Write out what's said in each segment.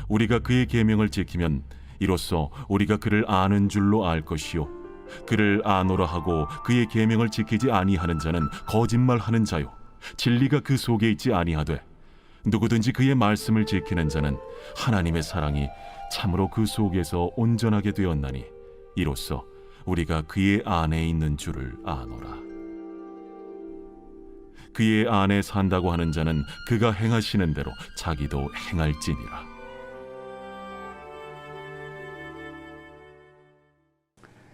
우리가 그의 계명을 지키면 이로써 우리가 그를 아는 줄로 알 것이요 그를 아노라 하고 그의 계명을 지키지 아니하는 자는 거짓말하는 자요 진리가 그 속에 있지 아니하되 누구든지 그의 말씀을 지키는 자는 하나님의 사랑이 참으로 그 속에서 온전하게 되었나니 이로써 우리가 그의 안에 있는 줄을 아노라. 그의 안에 산다고 하는 자는 그가 행하시는 대로 자기도 행할지니라.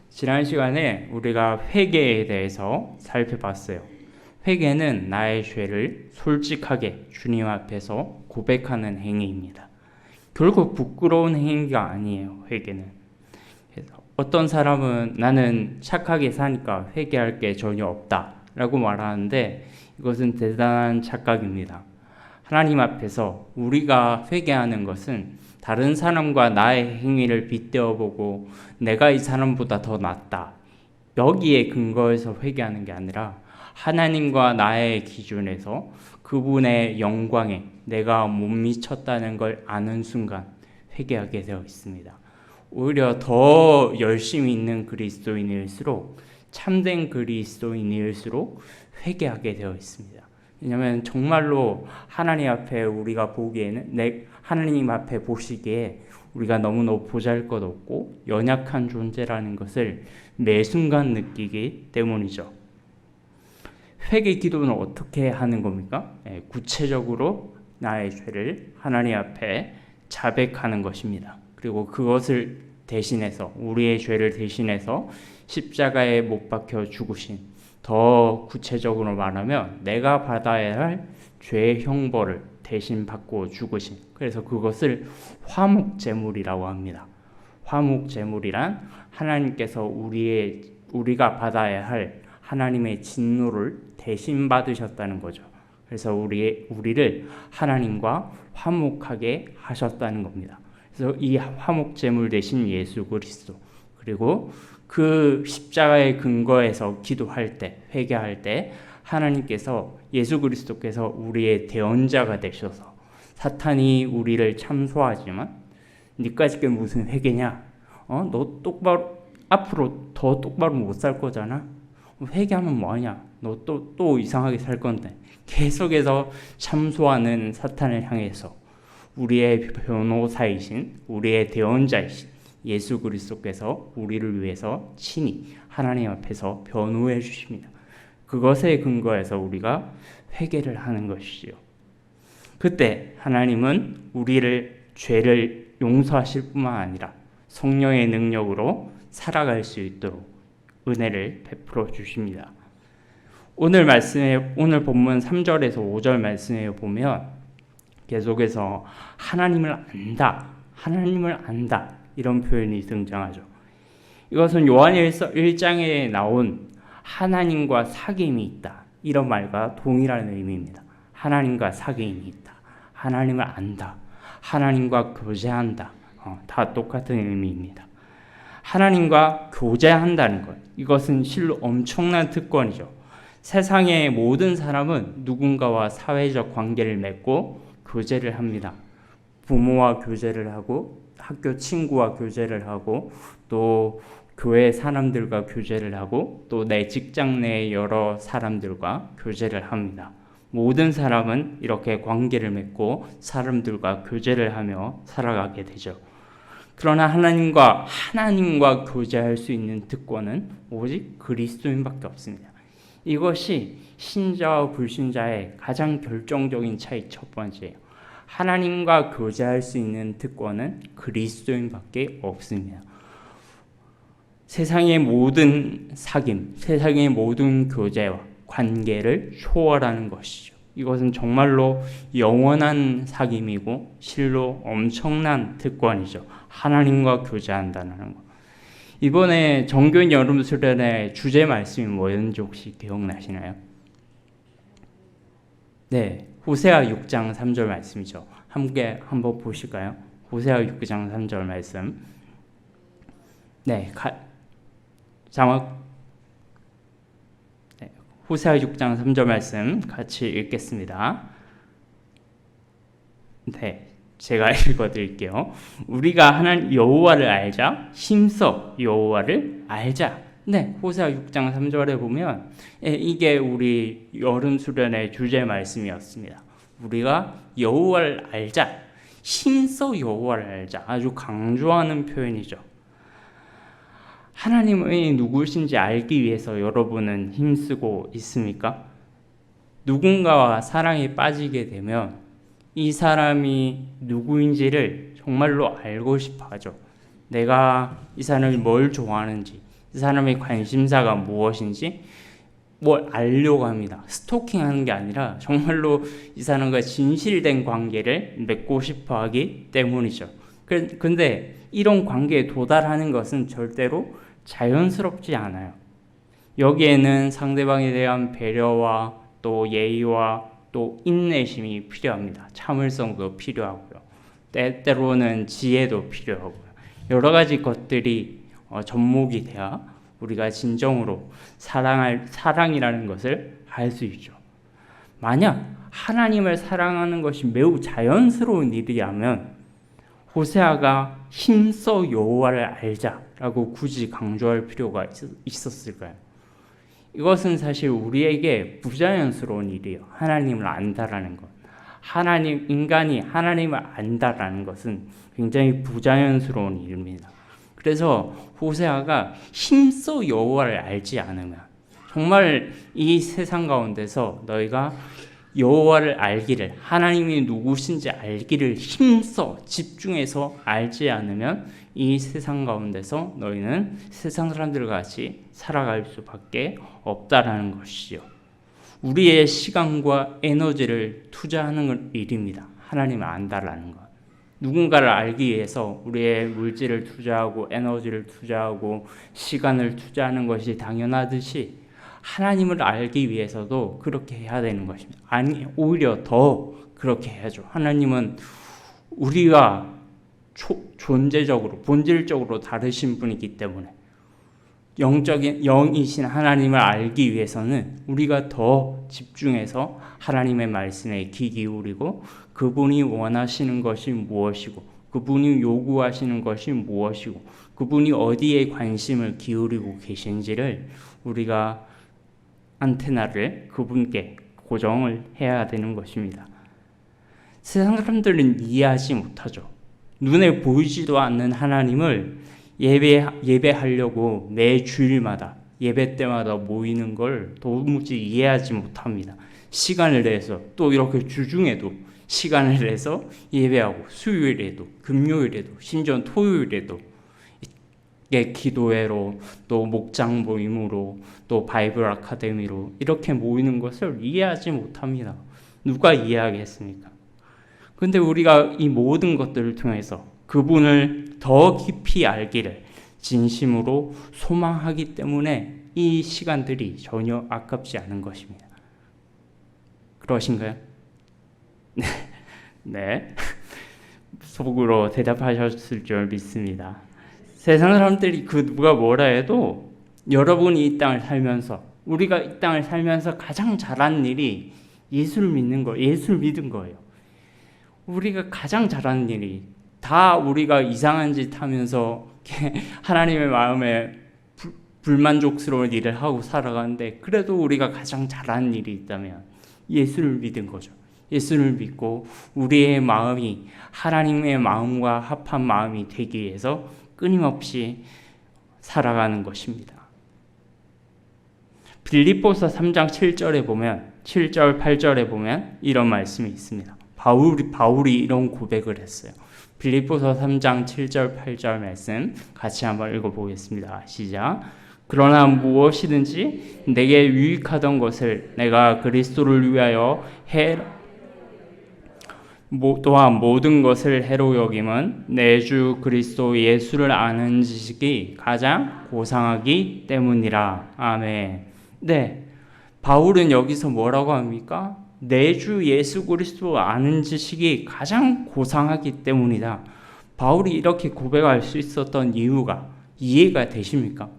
지난 시간에 우리가 회개에 대해서 살펴봤어요. 회개는 나의 죄를 솔직하게 주님 앞에서 고백하는 행위입니다. 결국 부끄러운 행위가 아니에요. 회개는. 어떤 사람은 나는 착하게 사니까 회개할 게 전혀 없다 라고 말하는데 이것은 대단한 착각입니다. 하나님 앞에서 우리가 회개하는 것은 다른 사람과 나의 행위를 빗대어보고 내가 이 사람보다 더 낫다 여기에 근거해서 회개하는 게 아니라 하나님과 나의 기준에서 그분의 영광에 내가 못 미쳤다는 걸 아는 순간 회개하게 되어 있습니다. 오히려 더 열심히 있는 그리스도인일수록 참된 그리스도인일수록 회개하게 되어 있습니다. 왜냐하면 정말로 하나님 앞에 우리가 보기에는 하나님 앞에 보시기에 우리가 너무너무 보잘것없고 연약한 존재라는 것을 매 순간 느끼기 때문이죠. 회개 기도는 어떻게 하는 겁니까? 구체적으로 나의 죄를 하나님 앞에 자백하는 것입니다. 그리고 그것을 대신해서 우리의 죄를 대신해서 십자가에 못 박혀 죽으신 더 구체적으로 말하면 내가 받아야 할 죄의 형벌을 대신 받고 죽으신 그래서 그것을 화목제물이라고 합니다. 화목제물이란 하나님께서 우리가 받아야 할 하나님의 진노를 대신 받으셨다는 거죠. 그래서 우리를 하나님과 화목하게 하셨다는 겁니다. 그래서 이 화목제물 대신 예수 그리스도 그리고 그 십자가의 근거에서 기도할 때 회개할 때 하나님께서 예수 그리스도께서 우리의 대언자가 되셔서 사탄이 우리를 참소하지만 니까짓 게 무슨 회개냐? 너 똑바로 앞으로 더 똑바로 못 살 거잖아. 회개하면 뭐하냐? 너 또 이상하게 살 건데 계속해서 참소하는 사탄을 향해서 우리의 변호사이신 우리의 대언자이신 예수 그리스도께서 우리를 위해서 친히 하나님 앞에서 변호해 주십니다. 그것에 근거해서 우리가 회개를 하는 것이지요. 그때 하나님은 우리를 죄를 용서하실 뿐만 아니라 성령의 능력으로 살아갈 수 있도록 은혜를 베풀어 주십니다. 오늘 본문 3절에서 5절 말씀에 보면 계속해서 하나님을 안다 이런 표현이 등장하죠. 이것은 요한일서 1장에 나온 하나님과 사귐이 있다 이런 말과 동일한 의미입니다. 하나님과 사귐이 있다. 하나님을 안다. 하나님과 교제한다. 다 똑같은 의미입니다. 하나님과 교제한다는 것 이것은 실로 엄청난 특권이죠. 세상의 모든 사람은 누군가와 사회적 관계를 맺고 교제를 합니다. 부모와 교제를 하고 학교 친구와 교제를 하고 또 교회 사람들과 교제를 하고 또 내 직장 내 여러 사람들과 교제를 합니다. 모든 사람은 이렇게 관계를 맺고 사람들과 교제를 하며 살아가게 되죠. 그러나 하나님과 교제할 수 있는 특권은 오직 그리스도인밖에 없습니다. 이것이 신자와 불신자의 가장 결정적인 차이 첫 번째예요. 하나님과 교제할 수 있는 특권은 그리스도인밖에 없습니다. 세상의 모든 사귐, 세상의 모든 교제와 관계를 초월하는 것이죠. 이것은 정말로 영원한 사귐이고 실로 엄청난 특권이죠. 하나님과 교제한다는 것. 이번에 정교인 여름 수련의 주제 말씀이 뭐였는지 혹시 기억나시나요? 네, 호세아 6장 3절 말씀이죠. 함께 한번 보실까요? 호세아 6장 3절 말씀. 네, 자막. 네, 호세아 6장 3절 말씀 같이 읽겠습니다. 네, 제가 읽어드릴게요. 우리가 하나님 여호와를 알자, 힘써 여호와를 알자. 네, 호세아 6장 3절에 보면 이게 우리 여름 수련의 주제 말씀이었습니다. 우리가 여호와를 알자, 힘써 여호와를 알자. 아주 강조하는 표현이죠. 하나님이 누구신지 알기 위해서 여러분은 힘쓰고 있습니까? 누군가와 사랑에 빠지게 되면 이 사람이 누구인지를 정말로 알고 싶어 하죠. 내가 이 사람이 뭘 좋아하는지, 이 사람의 관심사가 무엇인지 뭘 알려고 합니다. 스토킹하는 게 아니라 정말로 이 사람과 진실된 관계를 맺고 싶어 하기 때문이죠. 근데 이런 관계에 도달하는 것은 절대로 자연스럽지 않아요. 여기에는 상대방에 대한 배려와 또 예의와 또 인내심이 필요합니다. 참을성도 필요하고요. 때때로는 지혜도 필요하고요. 여러 가지 것들이 접목이 돼야 우리가 진정으로 사랑이라는 것을 알 수 있죠. 만약 하나님을 사랑하는 것이 매우 자연스러운 일이라면 호세아가 힘써 여호와를 알자라고 굳이 강조할 필요가 있었을까요? 이것은 사실 우리에게 부자연스러운 일이에요. 하나님을 안다라는 것. 인간이 하나님을 안다라는 것은 굉장히 부자연스러운 일입니다. 그래서 호세아가 힘써 여호와를 알지 않으면 정말 이 세상 가운데서 너희가 여호와를 알기를, 하나님이 누구신지 알기를 힘써 집중해서 알지 않으면 이 세상 가운데서 너희는 세상 사람들과 같이 살아갈 수밖에 없다라는 것이죠. 우리의 시간과 에너지를 투자하는 일입니다. 하나님을 안다라는 것. 누군가를 알기 위해서 우리의 물질을 투자하고 에너지를 투자하고 시간을 투자하는 것이 당연하듯이 하나님을 알기 위해서도 그렇게 해야 되는 것입니다. 아니, 오히려 더 그렇게 해야죠. 하나님은 우리가 존재적으로, 본질적으로 다르신 분이기 때문에 영적인 영이신 하나님을 알기 위해서는 우리가 더 집중해서 하나님의 말씀에 귀 기울이고 그분이 원하시는 것이 무엇이고 그분이 요구하시는 것이 무엇이고 그분이 어디에 관심을 기울이고 계신지를 우리가 안테나를 그분께 고정을 해야 되는 것입니다. 세상 사람들은 이해하지 못하죠. 눈에 보이지도 않는 하나님을 예배하려고 매 주일마다 예배 때마다 모이는 걸 도무지 이해하지 못합니다. 시간을 내서 또 이렇게 주중에도 시간을 내서 예배하고 수요일에도 금요일에도 심지어 토요일에도 기도회로 또 목장 모임으로 또 바이블 아카데미로 이렇게 모이는 것을 이해하지 못합니다. 누가 이해하겠습니까? 근데 우리가 이 모든 것들을 통해서 그분을 더 깊이 알기를 진심으로 소망하기 때문에 이 시간들이 전혀 아깝지 않은 것입니다. 그러신가요? 네. 속으로 대답하셨을 줄 믿습니다. 세상 사람들이 누가 뭐라 해도 여러분이 이 땅을 살면서 우리가 이 땅을 살면서 가장 잘하는 일이 예수를 믿는 거, 예수를 믿은 거예요. 우리가 가장 잘하는 일이 다 우리가 이상한 짓 하면서 하나님의 마음에 불만족스러운 일을 하고 살아가는데 그래도 우리가 가장 잘하는 일이 있다면 예수를 믿은 거죠. 예수를 믿고 우리의 마음이 하나님의 마음과 합한 마음이 되기 위해서 끊임없이 살아가는 것입니다. 빌립보서 3장 7절에 보면 7절 8절에 보면 이런 말씀이 있습니다. 바울이 이런 고백을 했어요. 빌립보서 3장 7절 8절 말씀 같이 한번 읽어보겠습니다. 시작. 그러나 무엇이든지 내게 유익하던 것을 내가 그리스도를 위하여 또한 모든 것을 해로 여김은 내 주 그리스도 예수를 아는 지식이 가장 고상하기 때문이라. 아멘. 네, 바울은 여기서 뭐라고 합니까? 내 주 예수 그리스도 아는 지식이 가장 고상하기 때문이다. 바울이 이렇게 고백할 수 있었던 이유가 이해가 되십니까?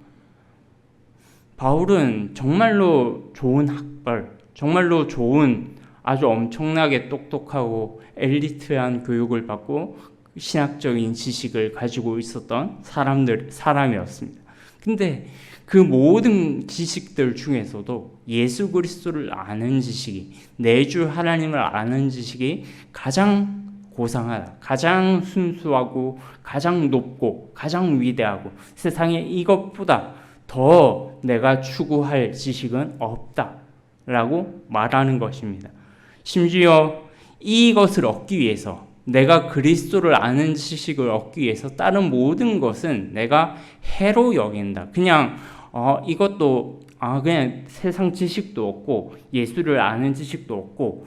바울은 정말로 좋은 학벌, 정말로 좋은 아주 엄청나게 똑똑하고 엘리트한 교육을 받고 신학적인 지식을 가지고 있었던 사람이었습니다. 근데 그 모든 지식들 중에서도 예수 그리스도를 아는 지식이, 내주 하나님을 아는 지식이 가장 고상하다, 가장 순수하고 가장 높고 가장 위대하고 세상에 이것보다 더 내가 추구할 지식은 없다라고 말하는 것입니다. 심지어 이것을 얻기 위해서, 내가 그리스도를 아는 지식을 얻기 위해서 다른 모든 것은 내가 해로 여긴다. 그냥 이것도 그냥 세상 지식도 없고 예수를 아는 지식도 없고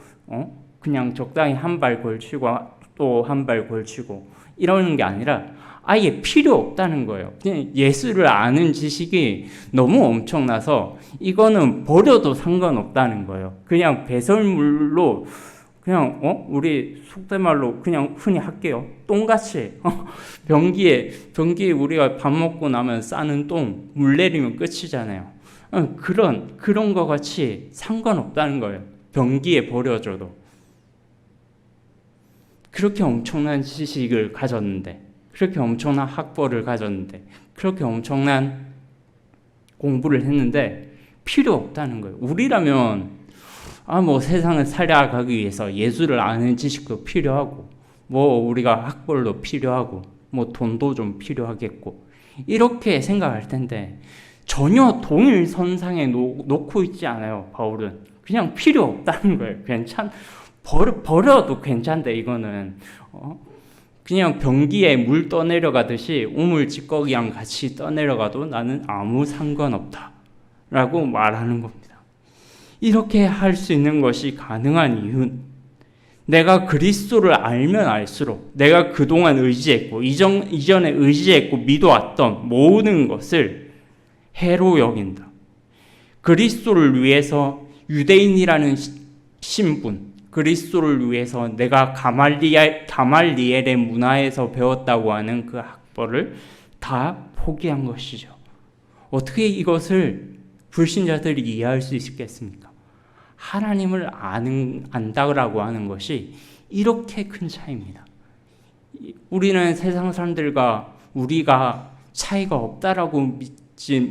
그냥 적당히 한 발 걸치고 또 한 발 걸치고 이러는 게 아니라 아예 필요 없다는 거예요. 그냥 예수를 아는 지식이 너무 엄청나서 이거는 버려도 상관없다는 거예요. 그냥 배설물로 그냥 우리 속된 말로 그냥 흔히 할게요. 똥같이 변기에 우리가 밥 먹고 나면 싸는 똥 물 내리면 끝이잖아요. 그런 거 같이 상관없다는 거예요. 변기에 버려줘도. 그렇게 엄청난 지식을 가졌는데, 그렇게 엄청난 학벌을 가졌는데, 그렇게 엄청난 공부를 했는데 필요 없다는 거예요. 우리라면 뭐 세상을 살아가기 위해서 예수를 아는 지식도 필요하고, 뭐 우리가 학벌도 필요하고, 뭐 돈도 좀 필요하겠고, 이렇게 생각할 텐데 전혀 동일선상에 놓고 있지 않아요. 바울은 그냥 필요 없다는 거예요. 버려도 괜찮대. 이거는 그냥 변기에 물 떠내려가듯이 우물 찌꺼기랑 같이 떠내려가도 나는 아무 상관없다 라고 말하는 겁니다. 이렇게 할 수 있는 것이 가능한 이유는 내가 그리스도를 알면 알수록 내가 그동안 의지했고 이전에 의지했고 믿어왔던 모든 것을 해로 여긴다. 그리스도를 위해서 유대인이라는 신분, 그리스도를 위해서 내가 가말리엘의 문화에서 배웠다고 하는 그 학벌을 다 포기한 것이죠. 어떻게 이것을 불신자들이 이해할 수 있겠습니까? 하나님을 안다라고 하는 것이 이렇게 큰 차이입니다. 우리는 세상 사람들과 우리가 차이가 없다라고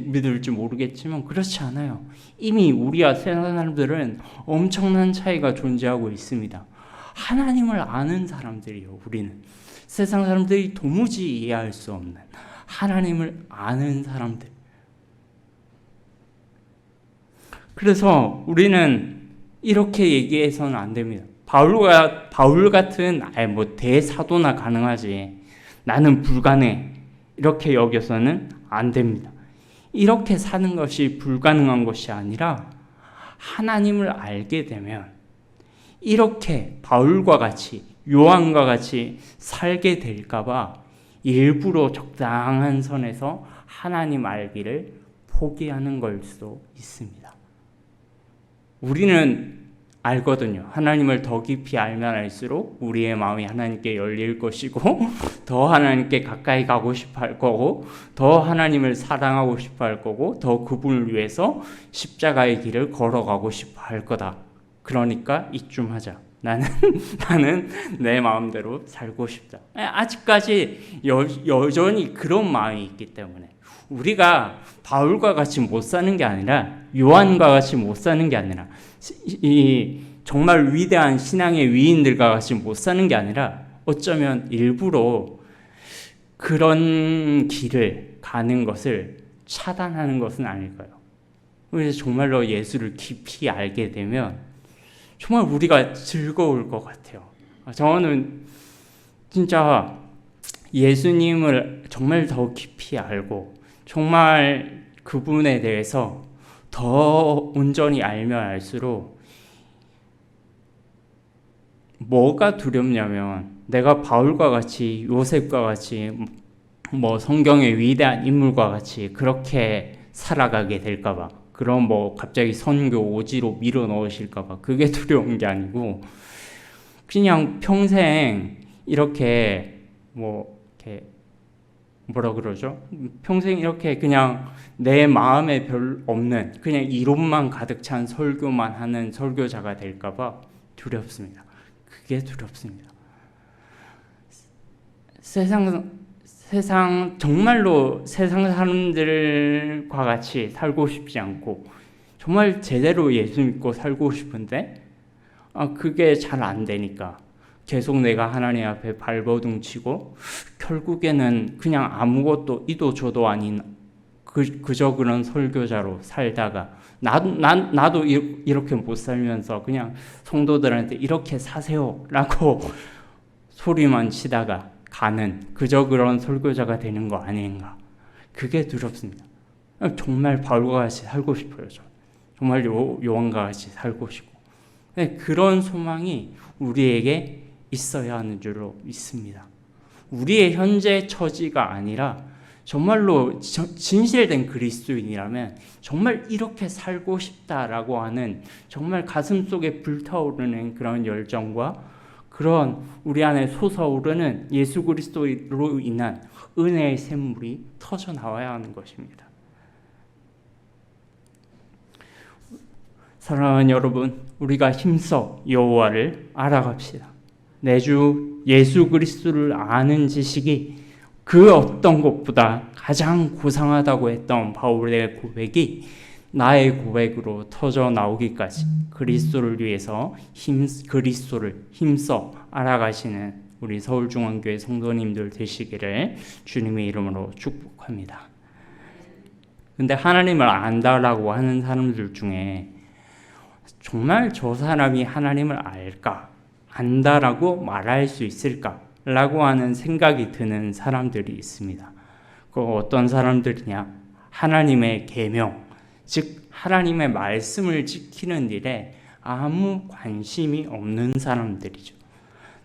믿을지 모르겠지만 그렇지 않아요. 이미 우리와 세상 사람들은 엄청난 차이가 존재하고 있습니다. 하나님을 아는 사람들이요. 우리는 세상 사람들이 도무지 이해할 수 없는 하나님을 아는 사람들. 그래서 우리는 이렇게 얘기해서는 안 됩니다. 바울 같은 뭐 대사도나 가능하지, 나는 불가능해, 이렇게 여겨서는 안 됩니다. 이렇게 사는 것이 불가능한 것이 아니라 하나님을 알게 되면 이렇게 바울과 같이 요한과 같이 살게 될까 봐 일부러 적당한 선에서 하나님 알기를 포기하는 걸 수도 있습니다. 우리는 알거든요. 하나님을 더 깊이 알면 알수록 우리의 마음이 하나님께 열릴 것이고 더 하나님께 가까이 가고 싶어 할 거고 더 하나님을 사랑하고 싶어 할 거고 더 그분을 위해서 십자가의 길을 걸어가고 싶어 할 거다. 그러니까 이쯤 하자. 나는 내 마음대로 살고 싶다. 아직까지 여전히 그런 마음이 있기 때문에 우리가 바울과 같이 못 사는 게 아니라 요한과 같이 못 사는 게 아니라 이 정말 위대한 신앙의 위인들과 같이 못 사는 게 아니라 어쩌면 일부러 그런 길을 가는 것을 차단하는 것은 아닐까요? 그래서 정말로 예수를 깊이 알게 되면 정말 우리가 즐거울 것 같아요. 저는 진짜 예수님을 정말 더 깊이 알고 정말 그분에 대해서 더 온전히 알면 알수록 뭐가 두렵냐면 내가 바울과 같이 요셉과 같이 뭐 성경의 위대한 인물과 같이 그렇게 살아가게 될까 봐, 그럼 뭐 갑자기 선교 오지로 밀어 넣으실까 봐 그게 두려운 게 아니고 그냥 평생 이렇게 뭐라 그러죠? 평생 이렇게 그냥 내 마음에 별 없는 그냥 이론만 가득 찬 설교만 하는 설교자가 될까 봐 두렵습니다. 그게 두렵습니다. 세상 정말로 세상 사람들과 같이 살고 싶지 않고 정말 제대로 예수 믿고 살고 싶은데 그게 잘 안 되니까 계속 내가 하나님 앞에 발버둥 치고 결국에는 그냥 아무것도 이도 저도 아닌 그저 그런 설교자로 살다가 나도 이렇게 못 살면서 그냥 성도들한테 이렇게 사세요라고 소리만 치다가 가는 그저 그런 설교자가 되는 거 아닌가. 그게 두렵습니다. 정말 바울과 같이 살고 싶어요. 정말 요한과 같이 살고 싶고 그런 소망이 우리에게 있어야 하는 줄로 믿습니다. 우리의 현재 처지가 아니라 정말로 진실된 그리스도인이라면 정말 이렇게 살고 싶다라고 하는 정말 가슴속에 불타오르는 그런 열정과 그런 우리 안에 솟아오르는 예수 그리스도로 인한 은혜의 샘물이 터져 나와야 하는 것입니다. 사랑하는 여러분, 우리가 힘써 여호와를 알아갑시다. 내 주 예수 그리스도를 아는 지식이 그 어떤 것보다 가장 고상하다고 했던 바울의 고백이 나의 고백으로 터져 나오기까지 그리스도를 위해서 그리스도를 힘써 알아가시는 우리 서울중앙교회 성도님들 되시기를 주님의 이름으로 축복합니다. 근데 하나님을 안다라고 하는 사람들 중에 정말 저 사람이 하나님을 알까? 안다라고 말할 수 있을까? 라고 하는 생각이 드는 사람들이 있습니다. 그 어떤 사람들이냐? 하나님의 계명, 즉 하나님의 말씀을 지키는 일에 아무 관심이 없는 사람들이죠.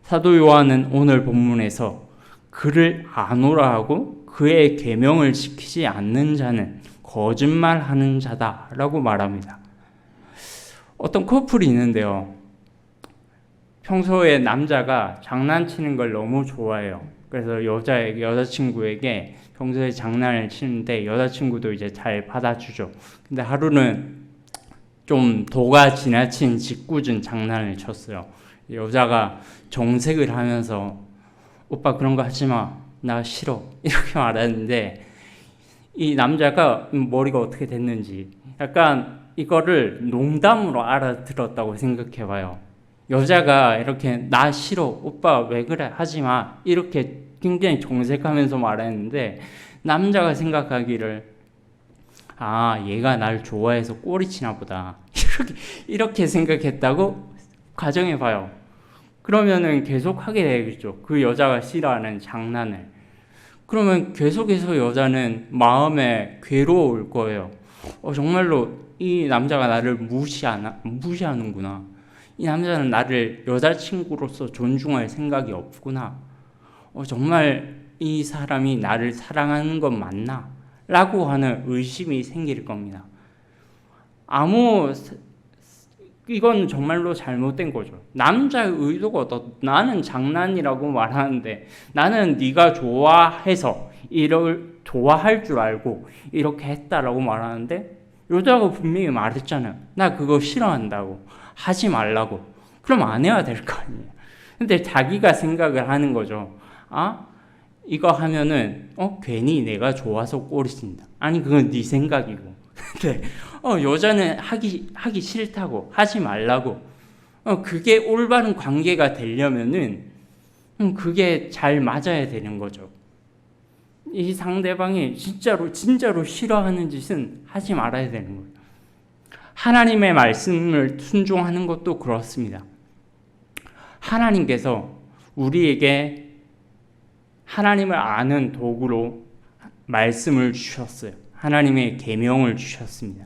사도 요한은 오늘 본문에서 그를 아노라 하고 그의 계명을 지키지 않는 자는 거짓말하는 자다라고 말합니다. 어떤 커플이 있는데요. 평소에 남자가 장난치는 걸 너무 좋아해요. 그래서 여자친구에게 평소에 장난을 치는데 여자친구도 이제 잘 받아주죠. 근데 하루는 좀 도가 지나친 짓궂은 장난을 쳤어요. 여자가 정색을 하면서 오빠 그런 거 하지 마. 나 싫어. 이렇게 말하는데 이 남자가 머리가 어떻게 됐는지 약간 이거를 농담으로 알아들었다고 생각해봐요. 여자가 이렇게 나 싫어. 오빠 왜 그래. 하지 마. 이렇게 굉장히 정색하면서 말했는데 남자가 생각하기를 얘가 날 좋아해서 꼬리치나 보다. 이렇게 생각했다고 가정해봐요. 그러면은 계속 하게 되겠죠. 그 여자가 싫어하는 장난을. 그러면 계속해서 여자는 마음에 괴로울 거예요. 정말로 이 남자가 나를 무시하는구나. 이 남자는 나를 여자친구로서 존중할 생각이 없구나. 정말 이 사람이 나를 사랑하는 건 맞나? 라고 하는 의심이 생길 겁니다. 이건 정말로 잘못된 거죠. 남자의 의도가 나는 장난이라고 말하는데 나는 네가 좋아해서 좋아할 줄 알고 이렇게 했다라고 말하는데 여자가 분명히 말했잖아요. 나 그거 싫어한다고. 하지 말라고. 그럼 안 해야 될 거 아니에요. 근데 자기가 생각을 하는 거죠. 이거 하면은 괜히 내가 좋아서 꼬리친다. 아니 그건 네 생각이고. 근데 여자는 하기 싫다고 하지 말라고. 그게 올바른 관계가 되려면은 그게 잘 맞아야 되는 거죠. 이 상대방이 진짜로 싫어하는 짓은 하지 말아야 되는 거예요. 하나님의 말씀을 순종하는 것도 그렇습니다. 하나님께서 우리에게 하나님을 아는 도구로 말씀을 주셨어요. 하나님의 계명을 주셨습니다.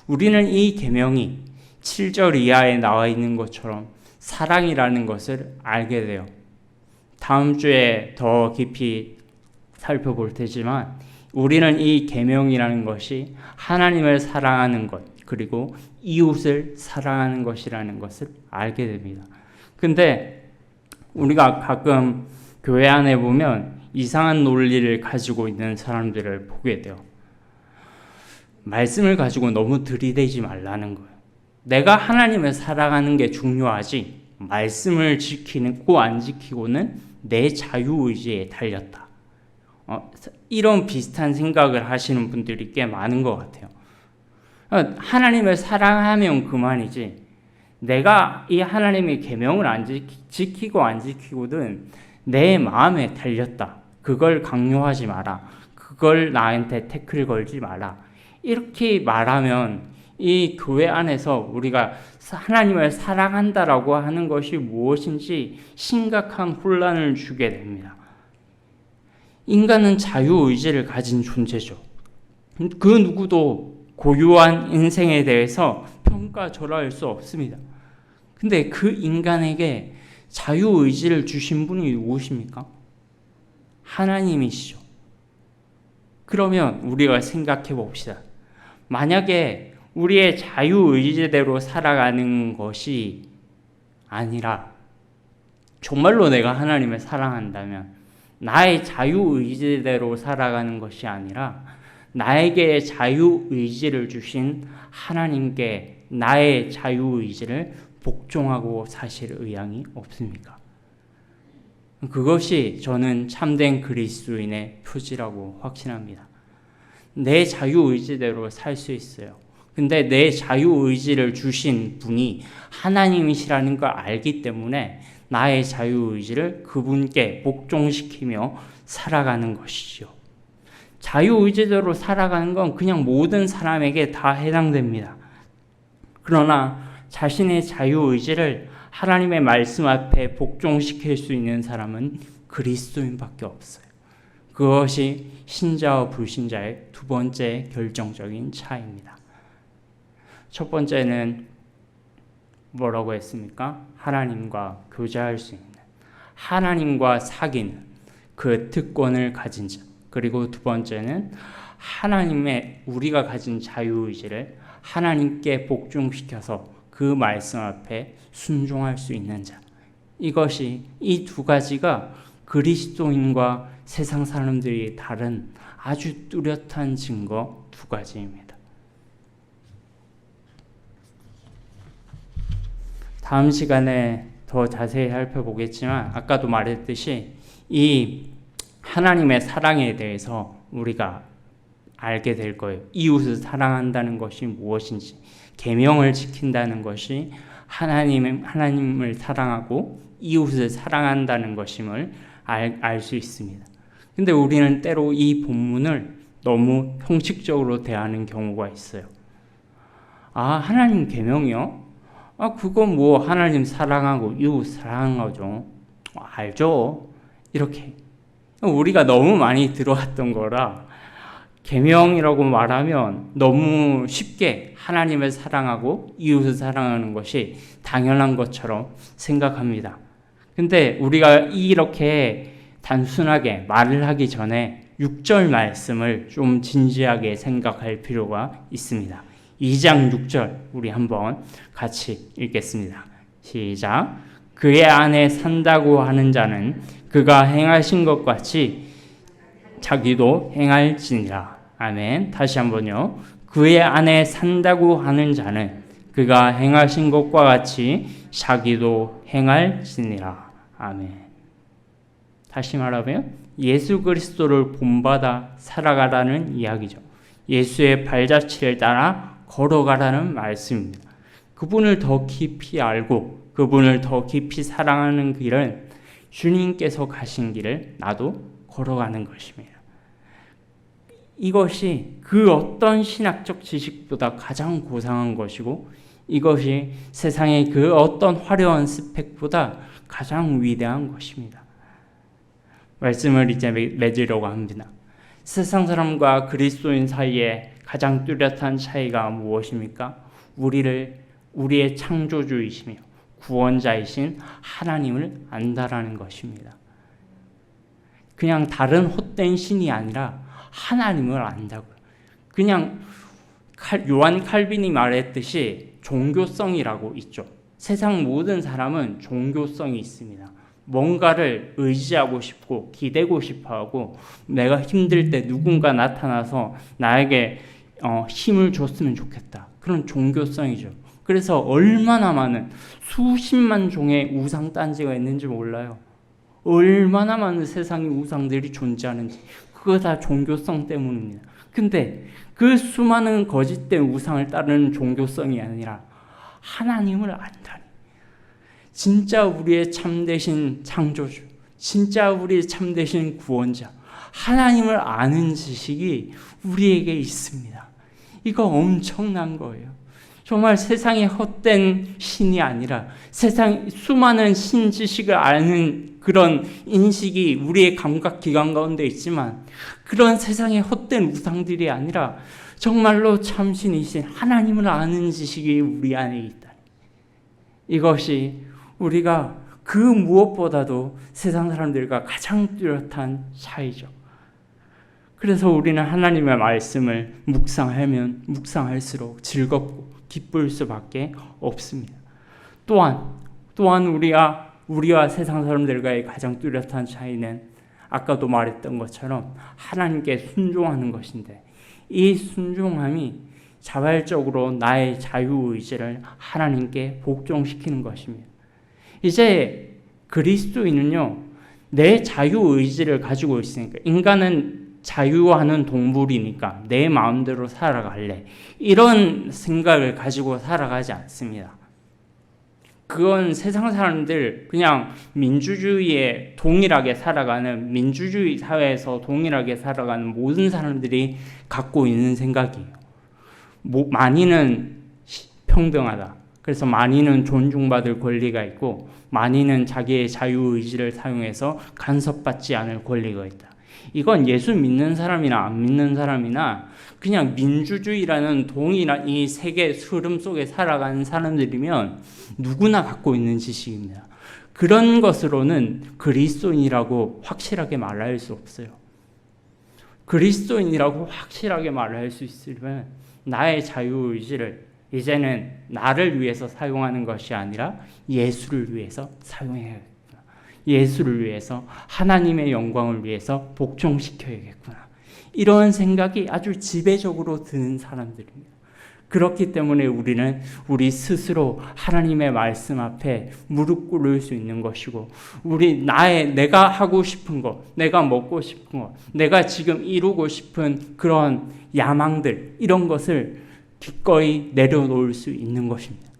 우리는 이 계명이 7절 이하에 나와 있는 것처럼 사랑이라는 것을 알게 돼요. 다음 주에 더 깊이 살펴볼 테지만 우리는 이 계명이라는 것이 하나님을 사랑하는 것 그리고 이웃을 사랑하는 것이라는 것을 알게 됩니다. 근데 우리가 가끔 교회 안에 보면 이상한 논리를 가지고 있는 사람들을 보게 돼요. 말씀을 가지고 너무 들이대지 말라는 거예요. 내가 하나님을 사랑하는 게 중요하지 말씀을 지키고 안 지키고는 내 자유의지에 달렸다. 이런 비슷한 생각을 하시는 분들이 꽤 많은 것 같아요. 하나님을 사랑하면 그만이지 내가 이 하나님의 계명을 지키고 안 지키고든 내 마음에 달렸다. 그걸 강요하지 마라. 그걸 나한테 태클 걸지 마라. 이렇게 말하면 이 교회 안에서 우리가 하나님을 사랑한다라고 하는 것이 무엇인지 심각한 혼란을 주게 됩니다. 인간은 자유의지를 가진 존재죠. 그 누구도 고유한 인생에 대해서 평가절하할 수 없습니다. 근데 그 인간에게 자유의지를 주신 분이 누구십니까? 하나님이시죠. 그러면 우리가 생각해 봅시다. 만약에 우리의 자유의지대로 살아가는 것이 아니라 정말로 내가 하나님을 사랑한다면 나의 자유의지대로 살아가는 것이 아니라 나에게 자유의지를 주신 하나님께 나의 자유의지를 복종하고 사실 의향이 없습니까? 그것이 저는 참된 그리스도인의 표지라고 확신합니다. 내 자유의지대로 살 수 있어요. 근데 내 자유의지를 주신 분이 하나님이시라는 걸 알기 때문에 나의 자유의지를 그분께 복종시키며 살아가는 것이죠. 자유의지대로 살아가는 건 그냥 모든 사람에게 다 해당됩니다. 그러나 자신의 자유의지를 하나님의 말씀 앞에 복종시킬 수 있는 사람은 그리스도인밖에 없어요. 그것이 신자와 불신자의 두 번째 결정적인 차이입니다. 첫 번째는 뭐라고 했습니까? 하나님과 교제할 수 있는, 하나님과 사귀는 그 특권을 가진 자. 그리고 두 번째는 하나님의 우리가 가진 자유의지를 하나님께 복종시켜서 그 말씀 앞에 순종할 수 있는 자. 이것이 이 두 가지가 그리스도인과 세상 사람들이 다른 아주 뚜렷한 증거 두 가지입니다. 다음 시간에 더 자세히 살펴보겠지만 아까도 말했듯이 이 하나님의 사랑에 대해서 우리가 알게 될 거예요. 이웃을 사랑한다는 것이 무엇인지, 계명을 지킨다는 것이 하나님을 사랑하고 이웃을 사랑한다는 것임을 알 수 있습니다. 근데 우리는 때로 이 본문을 너무 형식적으로 대하는 경우가 있어요. 하나님 계명이요? 그건 뭐 하나님 사랑하고 이웃 사랑하는 거죠. 알죠? 이렇게 우리가 너무 많이 들어왔던 거라 계명이라고 말하면 너무 쉽게 하나님을 사랑하고 이웃을 사랑하는 것이 당연한 것처럼 생각합니다. 근데 우리가 이렇게 단순하게 말을 하기 전에 6절 말씀을 좀 진지하게 생각할 필요가 있습니다. 2장 6절 우리 한번 같이 읽겠습니다. 시작. 그의 안에 산다고 하는 자는 그가 행하신 것 같이 자기도 행할지니라. 아멘. 다시 한번요. 그의 안에 산다고 하는 자는 그가 행하신 것과 같이 자기도 행할지니라. 아멘. 다시 말하면 예수 그리스도를 본받아 살아가라는 이야기죠. 예수의 발자취를 따라 걸어가라는 말씀입니다. 그분을 더 깊이 알고 그분을 더 깊이 사랑하는 길은 주님께서 가신 길을 나도 걸어가는 것입니다. 이것이 그 어떤 신학적 지식보다 가장 고상한 것이고 이것이 세상의 그 어떤 화려한 스펙보다 가장 위대한 것입니다. 말씀을 이제 맺으려고 합니다. 세상 사람과 그리스도인 사이에 가장 뚜렷한 차이가 무엇입니까? 우리의 창조주이시며 구원자이신 하나님을 안다라는 것입니다. 그냥 다른 헛된 신이 아니라 하나님을 안다고요. 그냥 요한 칼빈이 말했듯이 종교성이라고 있죠. 세상 모든 사람은 종교성이 있습니다. 뭔가를 의지하고 싶고 기대고 싶어하고 내가 힘들 때 누군가 나타나서 나에게 힘을 줬으면 좋겠다. 그런 종교성이죠. 그래서 얼마나 많은 수십만 종의 우상 딴지가 있는지 몰라요. 얼마나 많은 세상의 우상들이 존재하는지. 그거 다 종교성 때문입니다. 근데 그 수많은 거짓된 우상을 따르는 종교성이 아니라 하나님을 안다니. 진짜 우리의 참되신 창조주, 진짜 우리의 참되신 구원자, 하나님을 아는 지식이 우리에게 있습니다. 이거 엄청난 거예요. 정말 세상의 헛된 신이 아니라 세상 수많은 신 지식을 아는 그런 인식이 우리의 감각 기관 가운데 있지만 그런 세상의 헛된 우상들이 아니라 정말로 참신이신 하나님을 아는 지식이 우리 안에 있다. 이것이 우리가 그 무엇보다도 세상 사람들과 가장 뚜렷한 차이죠. 그래서 우리는 하나님의 말씀을 묵상하면 묵상할수록 즐겁고 기쁠 수밖에 없습니다. 또한 우리와 세상 사람들과의 가장 뚜렷한 차이는 아까도 말했던 것처럼 하나님께 순종하는 것인데, 이 순종함이 자발적으로 나의 자유의지를 하나님께 복종시키는 것입니다. 이제 그리스도인은요, 내 자유의지를 가지고 있으니까, 인간은 자유하는 동물이니까 내 마음대로 살아갈래, 이런 생각을 가지고 살아가지 않습니다. 그건 세상 사람들, 그냥 민주주의에 동일하게 살아가는, 민주주의 사회에서 동일하게 살아가는 모든 사람들이 갖고 있는 생각이에요. 많이는 평등하다. 그래서 많이는 존중받을 권리가 있고 많이는 자기의 자유의지를 사용해서 간섭받지 않을 권리가 있다. 이건 예수 믿는 사람이나 안 믿는 사람이나 그냥 민주주의라는 동일한 이 세계 흐름 속에 살아가는 사람들이면 누구나 갖고 있는 지식입니다. 그런 것으로는 그리스도인이라고 확실하게 말할 수 없어요. 그리스도인이라고 확실하게 말할 수 있으려면 나의 자유의지를 이제는 나를 위해서 사용하는 것이 아니라 예수를 위해서 사용해야겠구나. 예수를 위해서, 하나님의 영광을 위해서 복종시켜야겠구나. 이런 생각이 아주 지배적으로 드는 사람들입니다. 그렇기 때문에 우리는 우리 스스로 하나님의 말씀 앞에 무릎 꿇을 수 있는 것이고, 내가 하고 싶은 것, 내가 먹고 싶은 것, 내가 지금 이루고 싶은 그런 야망들, 이런 것을 기꺼이 내려놓을 수 있는 것입니다.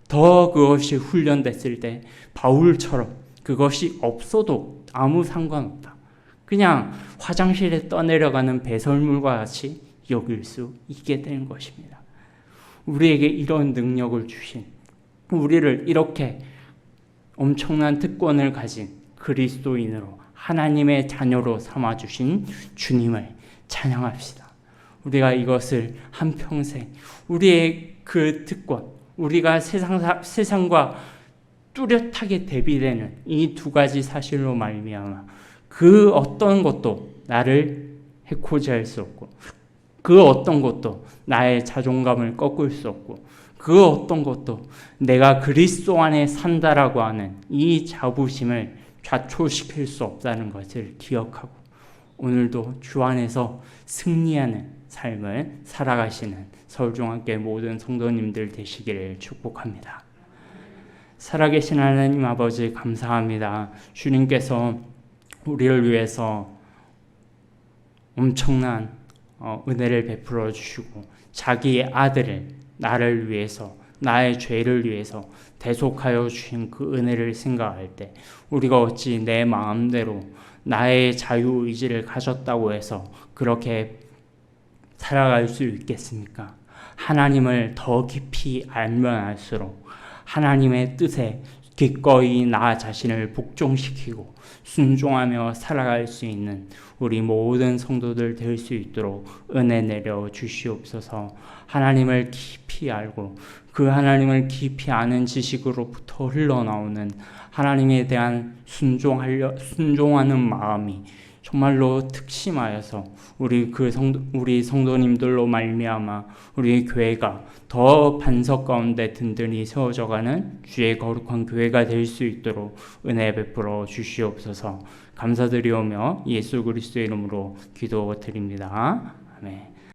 더 그것이 훈련됐을 때 바울처럼 그것이 없어도 아무 상관없다. 그냥 화장실에 떠내려가는 배설물과 같이 여길 수 있게 되는 것입니다. 우리에게 이런 능력을 주신, 우리를 이렇게 엄청난 특권을 가진 그리스도인으로 하나님의 자녀로 삼아주신 주님을 찬양합시다. 우리가 이것을 한평생 우리의 그 특권, 우리가 세상과 뚜렷하게 대비되는 이 두 가지 사실로 말미암아 그 어떤 것도 나를 해코지 할 수 없고, 그 어떤 것도 나의 자존감을 꺾을 수 없고, 그 어떤 것도 내가 그리스도 안에 산다라고 하는 이 자부심을 좌초시킬 수 없다는 것을 기억하고, 오늘도 주 안에서 승리하는 삶을 살아가시는 서울중앙교회 모든 성도님들 되시기를 축복합니다. 살아계신 하나님 아버지, 감사합니다. 주님께서 우리를 위해서 엄청난 은혜를 베풀어 주시고 자기의 아들을 나를 위해서, 나의 죄를 위해서 대속하여 주신 그 은혜를 생각할 때 우리가 어찌 내 마음대로 나의 자유의지를 가졌다고 해서 그렇게 살아갈 수 있겠습니까? 하나님을 더 깊이 알면 알수록 하나님의 뜻에 기꺼이 나 자신을 복종시키고 순종하며 살아갈 수 있는 우리 모든 성도들 될 수 있도록 은혜 내려 주시옵소서. 하나님을 깊이 알고 그 하나님을 깊이 아는 지식으로부터 흘러나오는 하나님에 대한 순종하는 마음이 정말로 특심하여서 우리 성도님들로 말미암아 우리 교회가 더 반석 가운데 든든히 세워져가는 주의 거룩한 교회가 될 수 있도록 은혜 베풀어 주시옵소서. 감사드리오며 예수 그리스도의 이름으로 기도드립니다. 아멘.